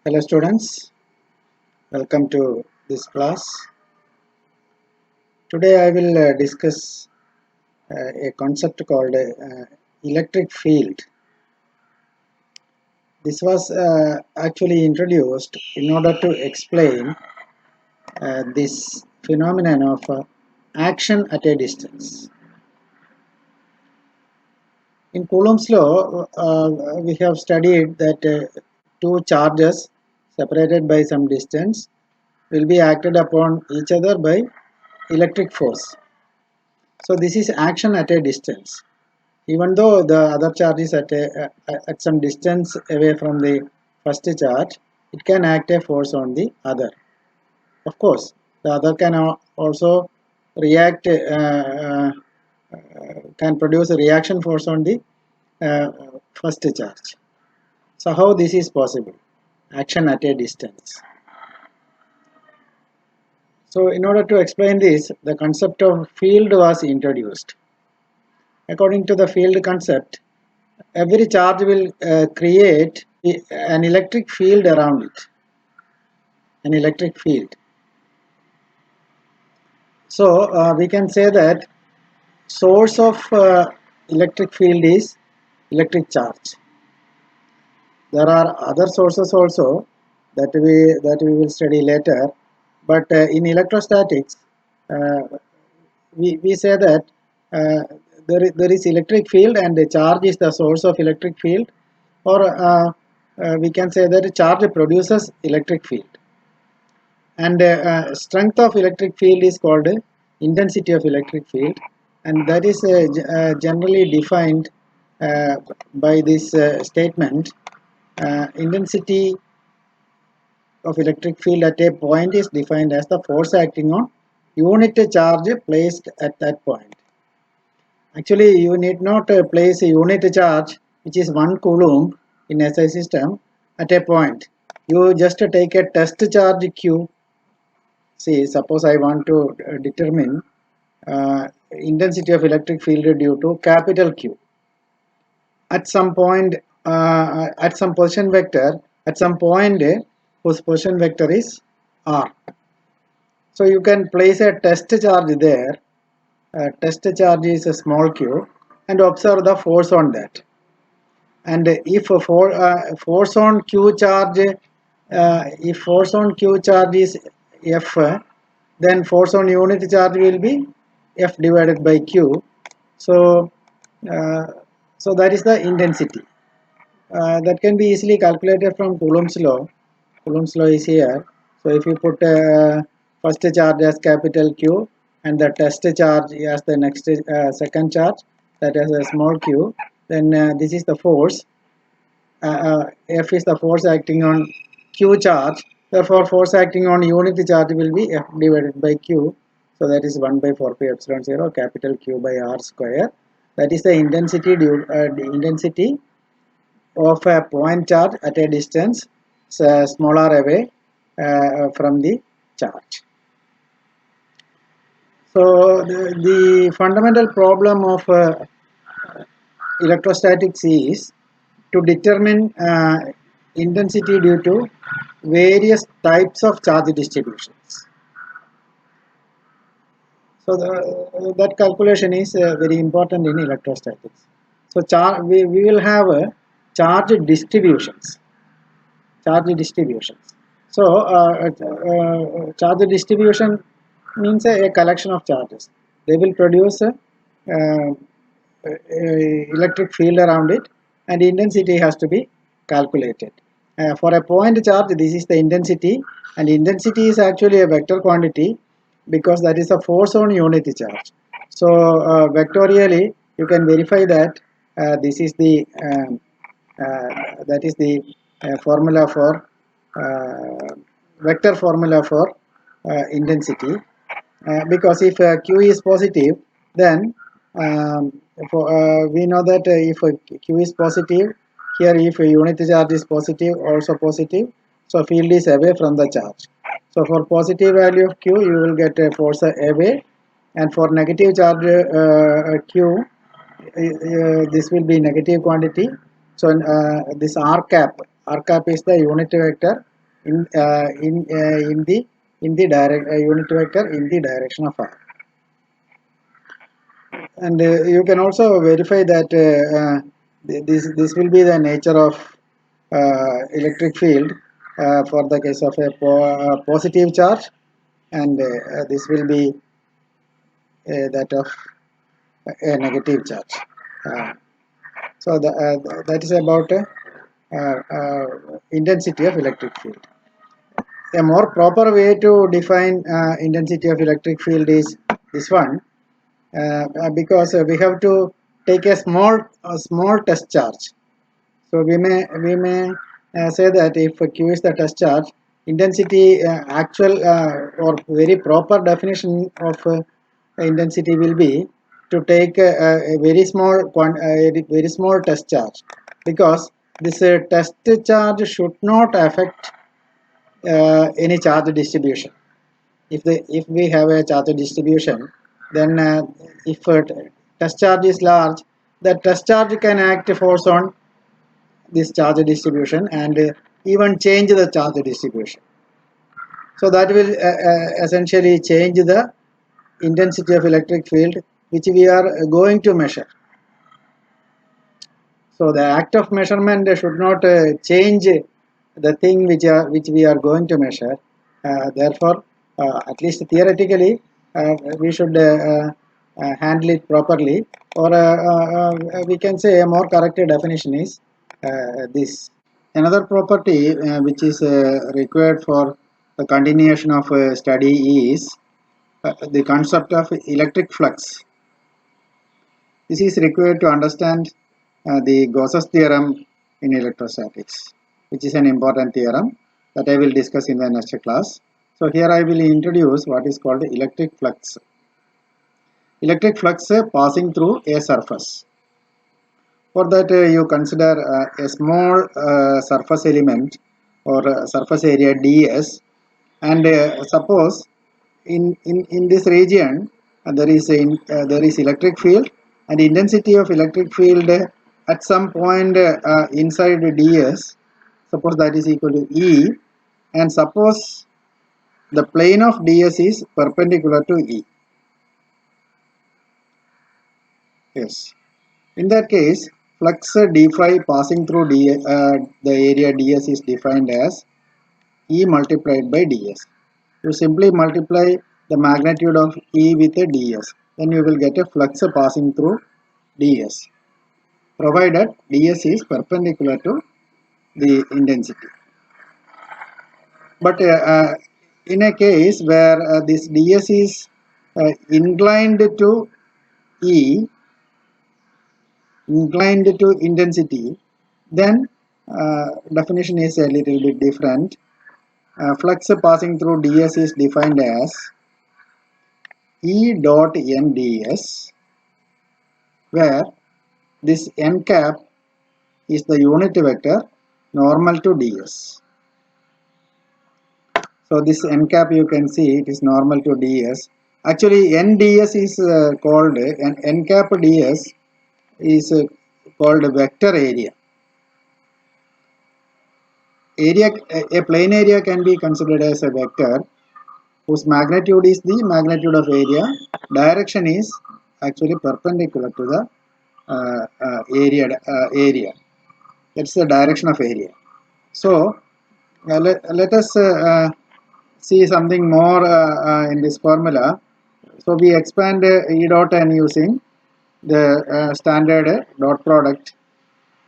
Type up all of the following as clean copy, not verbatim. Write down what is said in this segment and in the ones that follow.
Hello students, welcome to this class. Today I will discuss a concept called electric field. This was actually introduced in order to explain this phenomenon of action at a distance. In Coulomb's law, we have studied that two charges separated by some distance will be acted upon each other by electric force. So this is action at a distance. Even though the other charge is at some distance away from the first charge, it can act a force on the other. Of course, the other can also react, can produce a reaction force on the uh, first charge. So how this is possible? Action at a distance. So in order to explain this, the concept of field was introduced. According to the field concept, every charge will create an electric field around it, an electric field. So we can say that source of electric field is electric charge. There are other sources also that we will study later, but in electrostatics we say that there is electric field and the charge is the source of electric field, or we can say that charge produces electric field, and strength of electric field is called intensity of electric field, and that is generally defined by this statement: intensity of electric field at a point is defined as the force acting on unit charge placed at that point. Actually, you need not place a unit charge, which is 1 coulomb in SI system, at a point. You just take a test charge Q. See, suppose I want to determine intensity of electric field due to capital Q. At some point, at some position vector, at some point whose position vector is R. So you can place a test charge there. Test charge is a small q, and observe the force on that. And if force on q charge, if force on q charge is F, then force on unit charge will be F divided by q. So uh, so that is the intensity. That can be easily calculated from Coulomb's law. Coulomb's law is here. So if you put first charge as capital Q and the test charge as the next second charge, that is a small q, then this is the force. F is the force acting on Q charge. Therefore, force acting on unit charge will be F divided by Q. So that is 1 by 4 pi epsilon 0 capital Q by R square. That is the intensity of a point charge at a distance smaller away from the charge. So the fundamental problem of electrostatics is to determine intensity due to various types of charge distributions. So that calculation is very important in electrostatics. So we will have charge distributions. Charge distributions. So charge distribution means a collection of charges. They will produce electric field around it, and intensity has to be calculated. For a point charge, this is the intensity, and intensity is actually a vector quantity because that is a force on unit charge. So vectorially, you can verify that this is the that is the formula for vector formula for intensity, because if q is positive, then we know that if q is positive, here if a unit charge is positive, also positive, so field is away from the charge. So for positive value of q, you will get a force away, and for negative charge q, this will be negative quantity. So this r cap is the unit vector in the direct unit vector in the direction of r. And you can also verify that this will be the nature of electric field for the case of a positive charge, and this will be that of a negative charge. So that is about intensity of electric field. A more proper way to define intensity of electric field is this one, because we have to take a small test charge. So we may say that if Q is the test charge, intensity actual or very proper definition of intensity will be to take a very very small test charge, because this test charge should not affect any charge distribution. If we have a charge distribution, then if test charge is large, the test charge can act force on this charge distribution and even change the charge distribution. So that will essentially change the intensity of electric field which we are going to measure. So the act of measurement should not change the thing which we are going to measure. Therefore, at least theoretically, we should handle it properly, or we can say a more correct definition is this. Another property which is required for the continuation of study is the concept of electric flux. This is required to understand the Gauss's theorem in electrostatics, which is an important theorem that I will discuss in the next class. So here I will introduce what is called electric flux. Electric flux passing through a surface. For that you consider a small surface element or surface area ds, and suppose in this region there is electric field, and intensity of electric field at some point inside ds, suppose that is equal to E, and suppose the plane of ds is perpendicular to E. Yes. In that case, flux d phi passing through the area ds is defined as E multiplied by ds. You simply multiply the magnitude of E with a ds, then you will get a flux passing through ds, provided ds is perpendicular to the intensity. But in a case where this ds is inclined to E, inclined to intensity, then definition is a little bit different. Flux passing through ds is defined as E dot n ds, where this n cap is the unit vector normal to ds. So this n cap, you can see it is normal to ds. Actually n ds is called n cap ds is called vector area. A plane area can be considered as a vector whose magnitude is the magnitude of area. Direction is actually perpendicular to the area. That's the direction of area. So let us see something more in this formula. So we expand E dot n using the standard dot product.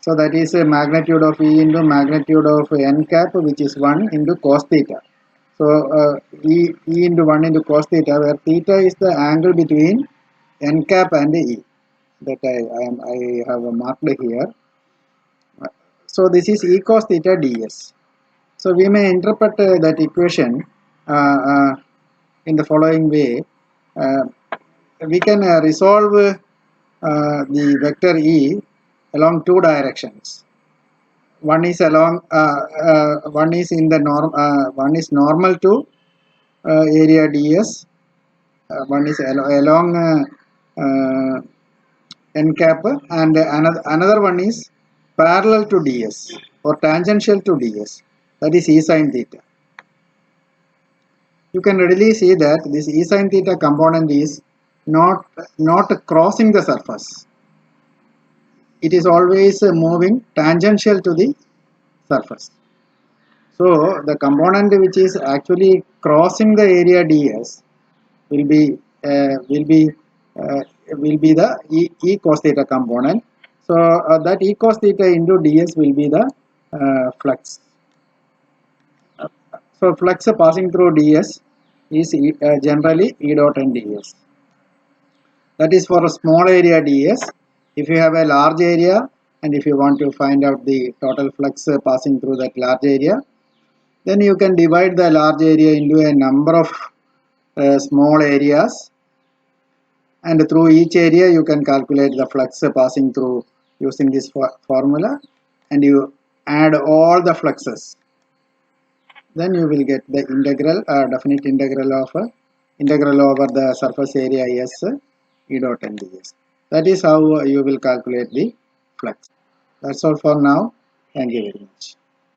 So that is a magnitude of E into magnitude of n cap, which is 1 into cos theta. So E into 1 into cos theta, where theta is the angle between n cap and E, that I have marked here. So this is E cos theta ds. So we may interpret that equation in the following way. We can resolve the vector E along two directions. One is along one is in the one is normal to area ds, one is along n cap, and another one is parallel to ds or tangential to ds. that is E sin theta. You can readily see that this E sin theta component is not crossing the surface. It is always moving tangential to the surface. So the component which is actually crossing the area ds will be uh, will be the e cos theta component. So that e cos theta into ds will be the flux. So flux passing through ds is generally E dot n ds. That is for a small area ds. If you have a large area and if you want to find out the total flux passing through that large area, then you can divide the large area into a number of small areas, and through each area you can calculate the flux passing through using this formula, and you add all the fluxes. Then you will get the integral, definite integral of integral over the surface area S E dot n ds. That is how you will calculate the flux. That's all for now. Thank you very much.